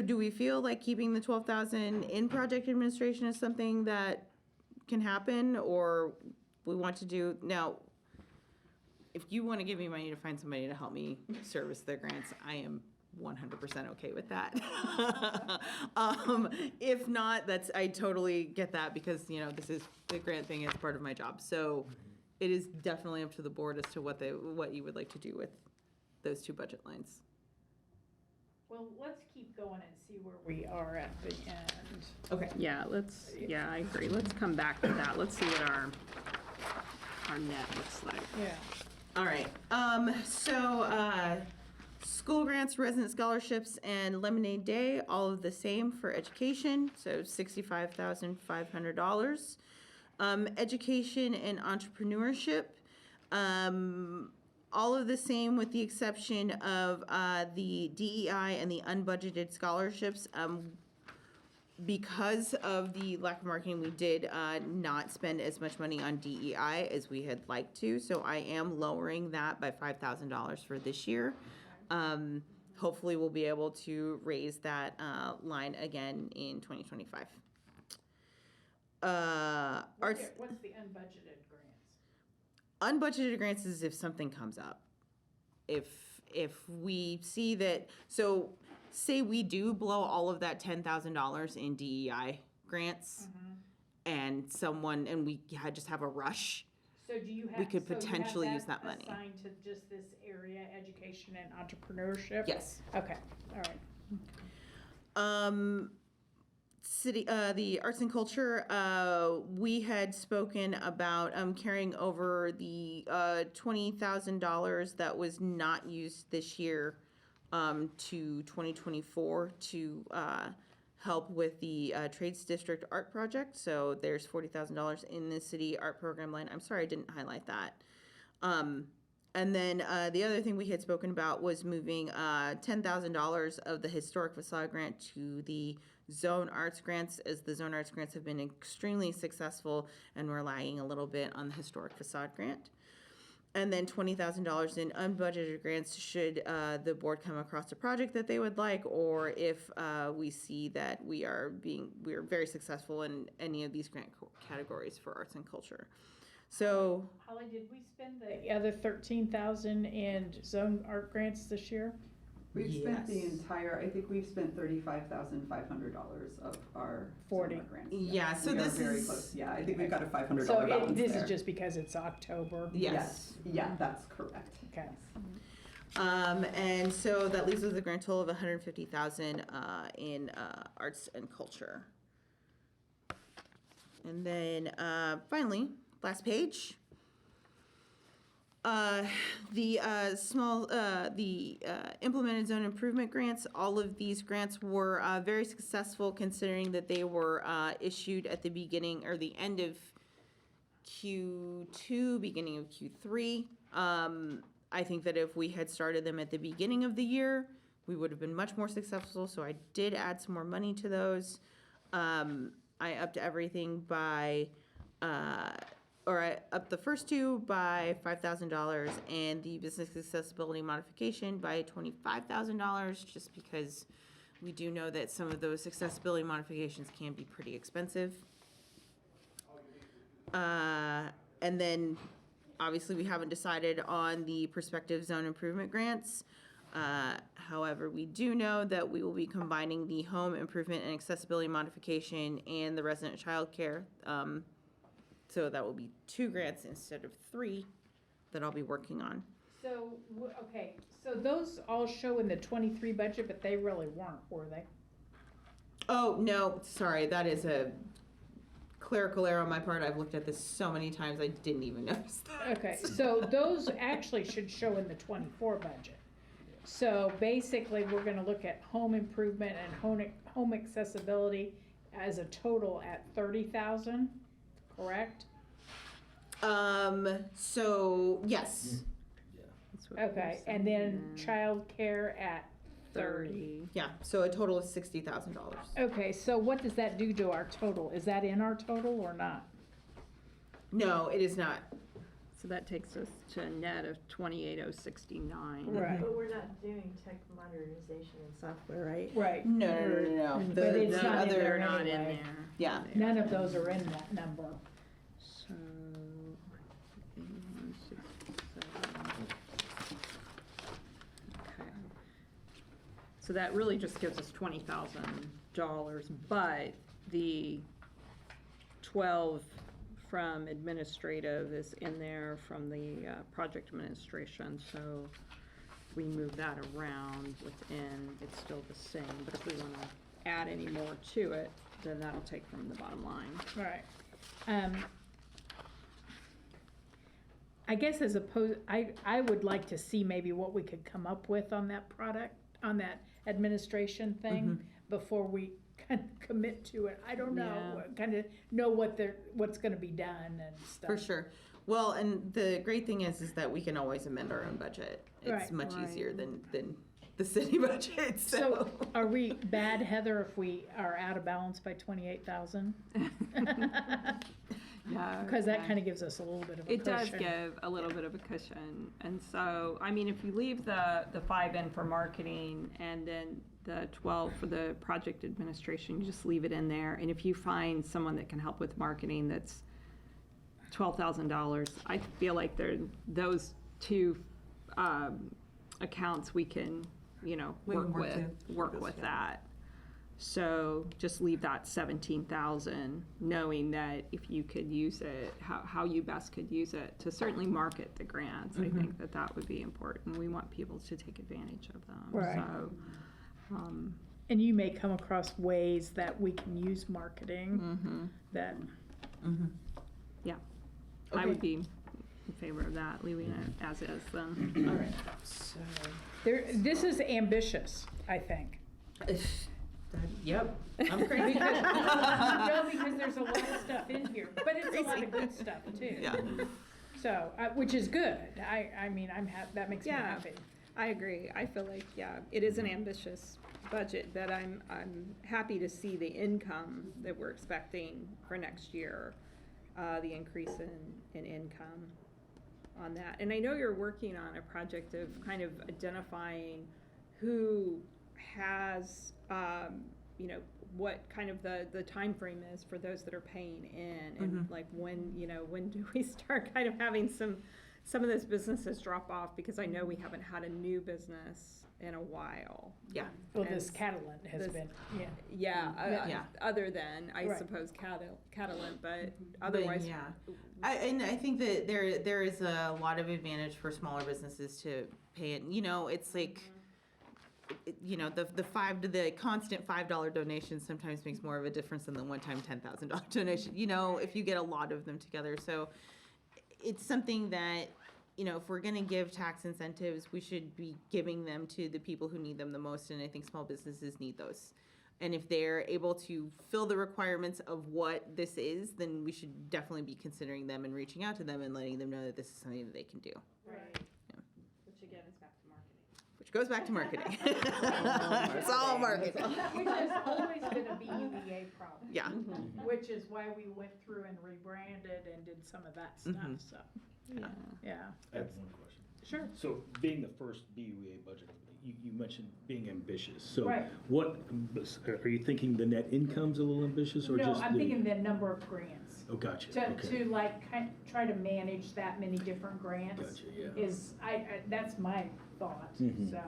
do we feel like keeping the 12,000 in project administration is something that can happen, or we want to do, now, if you want to give me money to find somebody to help me service the grants, I am 100% okay with that. If not, I totally get that, because, the grant thing is part of my job. So it is definitely up to the board as to what you would like to do with those two budget lines. Well, let's keep going and see where we are at the end. Okay. Yeah, I agree. Let's come back to that. Let's see what our net looks like. Yeah. All right. School grants, resident scholarships, and Lemonade Day, all of the same for education, so $65,500. Education and entrepreneurship, all of the same with the exception of the DEI and the unbudgeted scholarships. Because of the lack of marketing, we did not spend as much money on DEI as we had liked to, so I am lowering that by $5,000 for this year. Hopefully, we'll be able to raise that line again in 2025. What's the unbudgeted grants? Unbudgeted grants is if something comes up. If we see that, so say we do blow all of that $10,000 in DEI grants, and we just have a rush. So do you have? We could so you have potentially use that money. Assigned to just this area, education and entrepreneurship? Yes. Okay, all right. The arts and culture, we had spoken about carrying over the $20,000 that was not used this year to 2024 to help with the Trades District Art Project. So there's $40,000 in the city art program line. I'm sorry I didn't highlight that. And then the other thing we had spoken about was moving $10,000 of the historic facade grant to the zone arts grants, as the zone arts grants have been extremely successful and we're lagging a little bit on the historic facade grant. And then $20,000 in unbudgeted grants should the board come across a project that they would like, or if we see that we are very successful in any of these grant categories for arts and culture. So, Holly, did we spend the other 13,000 in zone art grants this year? We've spent the Yes. entire, I think we've spent $35,500 of our 40. summer grants. Yeah, so We are this very is- close. Yeah, I think we've got a $500 So balance this there. is just because it's October? yes. Yeah, that's correct. Okay. And so that leaves us a grand total of $150,000 in arts and culture. And then finally, last page. The implemented zone improvement grants, all of these grants were very successful considering that they were issued at the beginning or the end of Q2, beginning of Q3. I think that if we had started them at the beginning of the year, we would have been much more successful. So I did add some more money to those. I upped everything by, I upped the first two by $5,000 and the business accessibility modification by $25,000, just because we do know that some of those accessibility modifications can be pretty expensive. And then, obviously, we haven't decided on the prospective zone improvement grants. However, we do know that we will be combining the home improvement and accessibility modification and the resident childcare. So that will be 2 grants instead of 3 that I'll be working on. So, okay, so those all show in the 23 budget, but they really weren't, were they? Oh, no, sorry, that is a clerical error on my part. I've looked at this so many times, I didn't even notice that. Okay, so those actually should show in the 24 budget. So basically, we're gonna look at home improvement and home accessibility as a total at 30,000, correct? So, yes. That's what we're Okay, and then saying. childcare at 30. Yeah, so a total of $60,000. Okay, so what does that do to our total? Is that in our total or not? No, it is not. So that takes us to a net of 28,069. Right. But we're not doing tech modernization and stuff. Software, right? Right. No. But The it's not in other, there Not in anyway. there. yeah. None of those are in that number. So, 8167. Okay. So that really just gives us $20,000, but the 12 from administrative is in there from the project administration, so if we move that around within, it's still the same, but if we want to add any more to it, then that'll take from the bottom line. Right. I guess as opposed, I would like to see maybe what we could come up with on that product, on that administration thing before we kind of commit to it. I don't know, Yeah. kind of know what's gonna be done and stuff. For sure. Well, and the great thing is that we can always amend our own budget. It's Right. much Right. easier than the city budget, So are we bad, Heather, if we are out of balance by 28,000? Yeah. Because that kind of gives us a little bit of a It does cushion. give a little bit of a cushion, and so, I mean, if you leave the 5 in for marketing and then the 12 for the project administration, you just leave it in there, and if you find someone that can help with marketing that's $12,000, I feel like those 2 accounts we can, We can work with that. So just leave that 17,000, knowing that if you could use it, how you best could use it to certainly market the grants. I think that would be important. We want people to take advantage of them. Right. So, And you may come across ways that we can use marketing that, yeah, I Okay. would be in favor of that, leaving it as is then. all right. So, this is ambitious, I think. yep, I'm crazy. No, because there's a lot of stuff in here, but it's a lot of good stuff too. Yeah. So, which is good. I mean, that makes me Yeah. happy. I agree. I feel like, yeah, it is an ambitious budget, but I'm happy to see the income that we're expecting for next year, the increase in income on that. And I know you're working on a project of kind of identifying who has, you know, what kind of the time frame is for those that are paying in, and like when do we start kind of having some of those businesses drop off, because I know we haven't had a new business in a while. Yeah. Well, And this Catalent has this- been, yeah. Yeah, Yeah. other than, I Right. suppose, Catalent, but But, otherwise. yeah. And I think that there is a lot of advantage for smaller businesses to pay it. You know, it's like, you know, the constant $5 donation sometimes makes more of a difference than the one-time $10,000 donation, you know, if you get a lot of them together. So it's something that, you know, if we're gonna give tax incentives, we should be giving them to the people who need them the most, and I think small businesses need those. And if they're able to fill the requirements of what this is, then we should definitely be considering them and reaching out to them and letting them know that this is something that they can do. Right. Yeah. Which again is back to marketing. Which goes back to marketing. It's all marketing. Which has always been a BUEA problem. Yeah. Which is why we went through and rebranded and did some of that stuff, Mhm. so, yeah. I have one question. Sure. So being the first BUA budget, you mentioned being ambitious. So Right. what, are you thinking the net income's a little ambitious or No, just I'm thinking the number of grants. Oh, gotcha, To okay. like, try to manage that many different grants. Gotcha, yeah. Is, that's my thought, Mhm. so.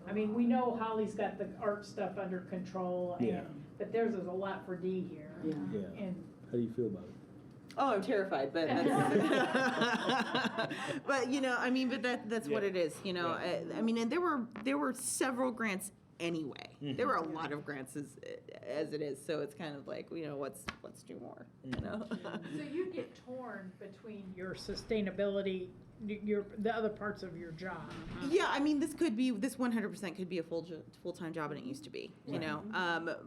I mean, we know Holly's got the art stuff under control, Yeah. but theirs is a lot for D here. Yeah. And How do you feel about it? Oh, I'm terrified, but that's, but you know, I mean, but that's what Yeah. it is, you know. Right. I mean, and there were several grants anyway. There were a lot of grants as it is, so it's kind of like, you know, let's do more, you know. so you get torn between your sustainability, the other parts of your job. Yeah, I mean, this 100% could be a full-time job, and it used to be, you know.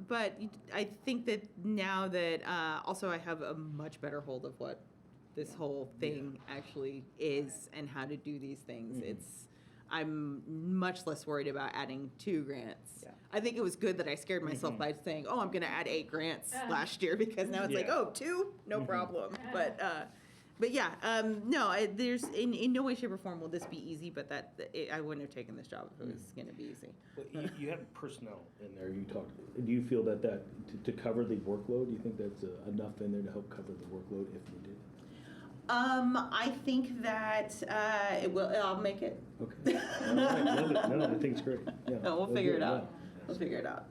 But I think that now that also I have a much better hold of what this whole thing actually is and how to do these things. I'm much less worried about adding 2 grants. Yeah. I think it was good that I scared myself by saying, "Oh, I'm going to add 8 grants last year," because now it's like, Yeah. "Oh, 2, no problem." But yeah, no, there's in no way, shape, or form will this be easy. But I wouldn't have taken this job if it was going to be easy. Well, you have personnel in there, you talked, do you feel that to cover the workload, do you think that's enough in there to help cover the workload if needed? I think that I'll make it. Okay. All right. Love it. No, I think it's great. Yeah. No, we'll Very figure good. it out. Yeah. We'll figure it out.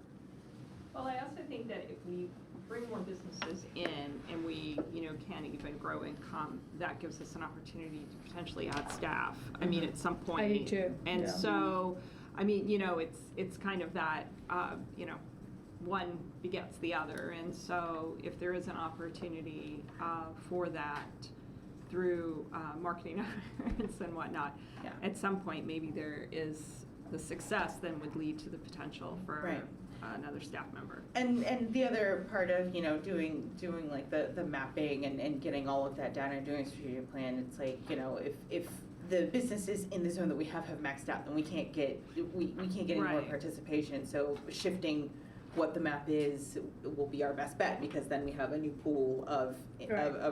Well, I also think that if we bring more businesses in and we, can even grow income, that gives us an opportunity to potentially add staff. I mean, at some point. I do too. And Yeah. so, I mean, it's kind of that, one begets the other. And so if there is an opportunity for that through marketing efforts and whatnot, Yeah. at some point, maybe there is the success then would lead to the potential for Right. another staff member. And the other part of, doing like the mapping and getting all of that data and doing a strategic plan, it's like, if the businesses in the zone that we have maxed out, then we can't get any more Right. participation. So shifting what the map is will be our best bet, because then we have a new pool of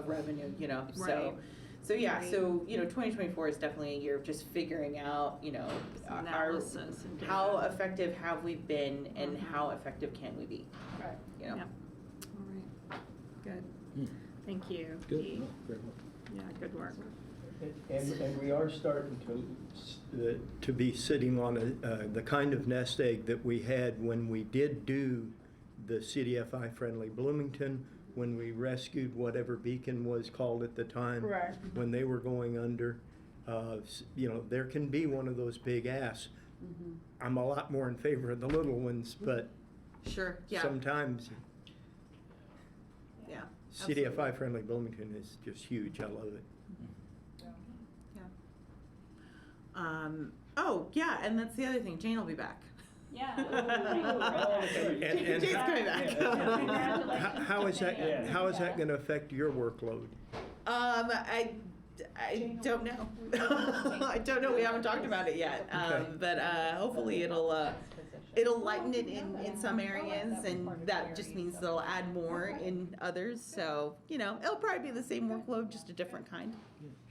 revenue, Right. So yeah, Right. so 2024 is definitely a year of just figuring out, Some analysis and how data. effective have we been and how effective can we be? Right. Yeah. All right. Good. Thank you. Good. Dee. No, very well. Yeah, good work. And we are starting to be sitting on the kind of nest egg that we had when we did do the CDFI-friendly Bloomington, when we rescued whatever Beacon was called at the time. Right. When they were going under. There can be one of those big asks. I'm a lot more in favor of the little ones, but Sure, yeah. sometimes Yeah. CDFI-friendly Bloomington is just huge. I love it. And that's the other thing. Jane will be back. Yeah. And Jane's coming back. How is that going to affect your workload? I don't know. I don't know. We haven't talked about it yet. But hopefully it'll lighten it in some areas, and that just means they'll add more in others. So, it'll probably be the same workload, just a different kind.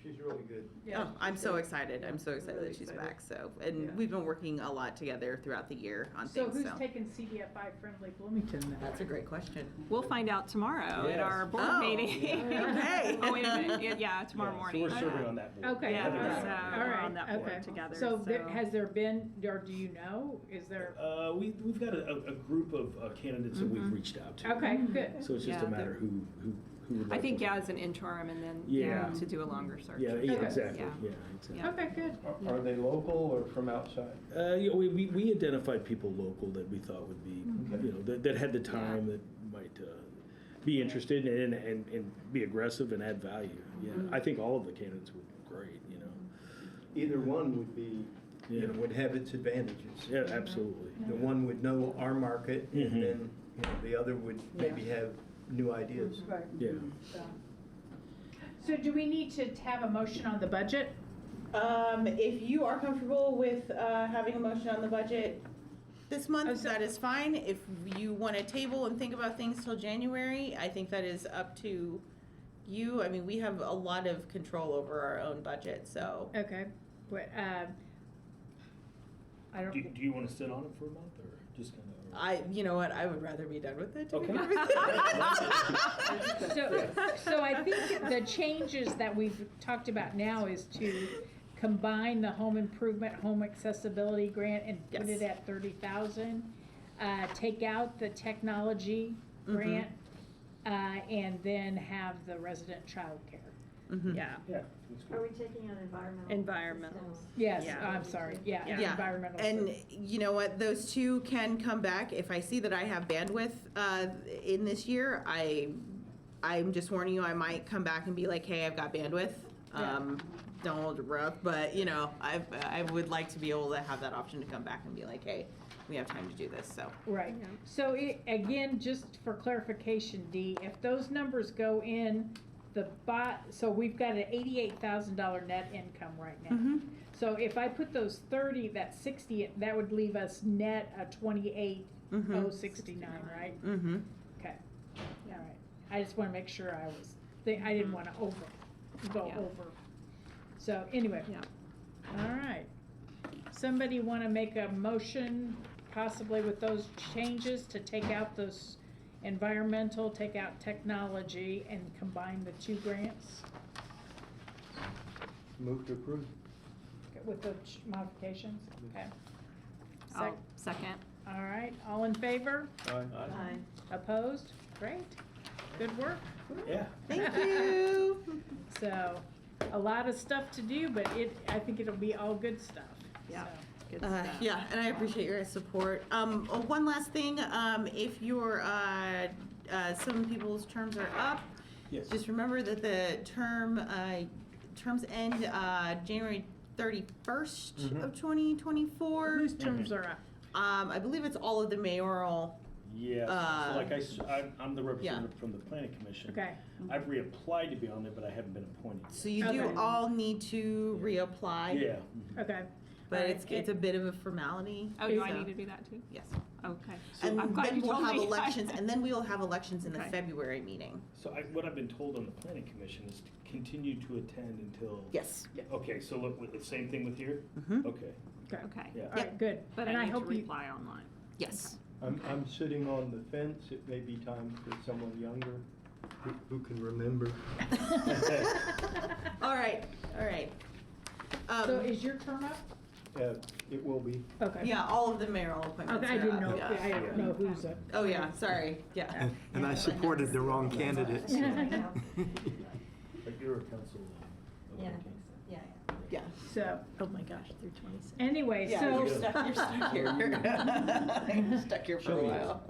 She's really good. Oh, I'm so excited. I'm so excited that she's back. So, and we've been working a lot together throughout the year on So things. who's taking CDFI friendly Bloomington then? That's a great question. We'll find out tomorrow at our board Oh, meeting. okay. Oh, wait a minute. Yeah, tomorrow So morning. we're serving on that board. Okay. Yeah, Heather and I. so All we're right, on that board okay. together. So has there been, or do you know, is there? We've got a group of candidates that we've reached out to. Okay, good. So it's just Yeah, a matter who would I like think, to- as an interim and then Yeah. to do a longer search. Yeah, exactly, Yeah. yeah, exactly. Yeah. Okay, good. Are they local or from outside? We identified people local that we thought would be, that had the time, that might be interested and be aggressive and add value. Yeah, I think all of the candidates were great, Either one would be, would have its advantages. Yeah, absolutely. The one would know our market, Mhm. and then the other would maybe have new ideas. Yeah. So do we need to have a motion on the budget? If you are comfortable with having a motion on the budget this month, that is fine. If you want to table and think about things till January, I think that is up to you. I mean, we have a lot of control over our own budget, so. Okay, but, I don't. Do you want to sit on it for a month or just kind of? You know what, I would rather be done with it, to be Okay. perfectly honest. So I think the changes that we've talked about now is to combine the home improvement, home accessibility grant and put Yes. it at 30,000. Take out the technology grant, and then have the resident childcare. Yeah. Yeah. Are we taking on environmental? Environmental. Yes, Yeah. I'm sorry, yeah, Yeah, environmental. and you know what, those two can come back. If I see that I have bandwidth in this year, I'm just warning you, I might come back and be like, hey, I've got bandwidth. Don't hold your breath, but I would like to be able to have that option to come back and be like, hey, we have time to do this, so. Right, so again, just for clarification, Dee, if those numbers go in, so we've got an $88,000 net income right now. So if I put those 30, that 60, that would leave us net a 28,069, right? Mm-hmm. Okay, all right. I just want to make sure I didn't want to go Yeah. over. So anyway, Yeah. all right. Somebody want to make a motion, possibly with those changes, to take out those environmental, take out technology, and combine the two grants Move to approve. with the modifications? Okay. I'll second. All right, all in favor? Aye. Opposed? Great. Good work. Yeah. Thank you. So, a lot of stuff to do, but I think it'll be all good stuff. Yeah. So. Good stuff. Yeah, and I appreciate your guys' support. One last thing, if your, some people's terms are up, Yes. just remember that the terms end, January 31st of 2024. Whose terms are up? I believe it's all of the mayoral. Yes, so like I'm the representative from the planning commission. Okay. I've reapplied to be on there, but I haven't been appointed yet. So you do Okay. all need to reapply. Yeah. Okay. But Alright. it's a bit of a formality. Oh, do I so- need to do that too? Yes. Okay. And I'm glad then you we'll told have me. elections, and then we will have elections in the Okay. February meeting. So what I've been told on the planning commission is to continue to attend until. Yes. Okay, so look, the same thing with here? Mhm. Okay. Okay. Okay. Yeah. All right, good. But And I need to hope you. reply online. Yes. I'm sitting on the fence. It may be time for someone younger who can remember. All right. So is your term up? It will be. Okay. Yeah, all of the mayoral appointments. Okay, I are didn't up, know, yeah. I don't know who's up. Oh, yeah, sorry, yeah. And I supported the wrong candidates. But you're a council. Yeah, I okay. think so. Yeah. Yeah. So, Oh my gosh, through 26. anyway, Yeah, so. you're stuck here. You're stuck here for a while.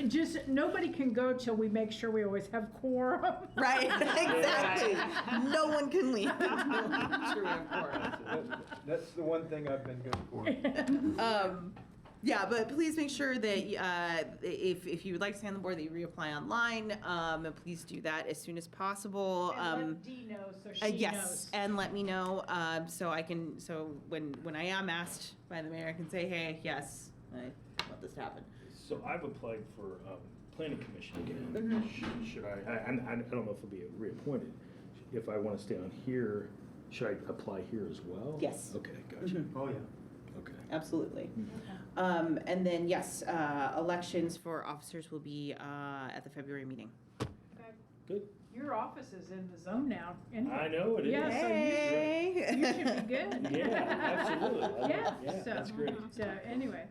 Just, nobody can go till we make sure we always have quorum. Right, exactly. No one can leave. Sure we have quorum. That's the one thing I've been good for. Yeah, but please make sure that if you would like to stay on the board, that you reapply online. And please do that as soon as possible. And let Dee know so she Yes, knows. and let me know so I can when I am asked by the mayor, I can say, hey, yes, I want this to happen. So I've applied for planning commission again. Mm-hmm. Should I don't know if I'll be reappointed. If I want to stay on here, should I apply here as well? Yes. Okay, gotcha. Mhm. Oh, yeah. Okay. Absolutely. And then yes, elections for officers will be at the February meeting. Good. Your office is in the zone now, anyway. I know it is. Yeah, so you should be good. Yeah, absolutely. Yeah, Yeah, so, that's great. So, anyway.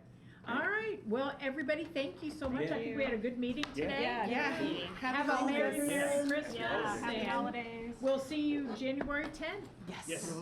All right, well, everybody, thank you so much. I think we had a good meeting today. Yeah. Have a Merry holidays. Christmas. Happy and holidays. We'll see you January 10th. Yes. Yes.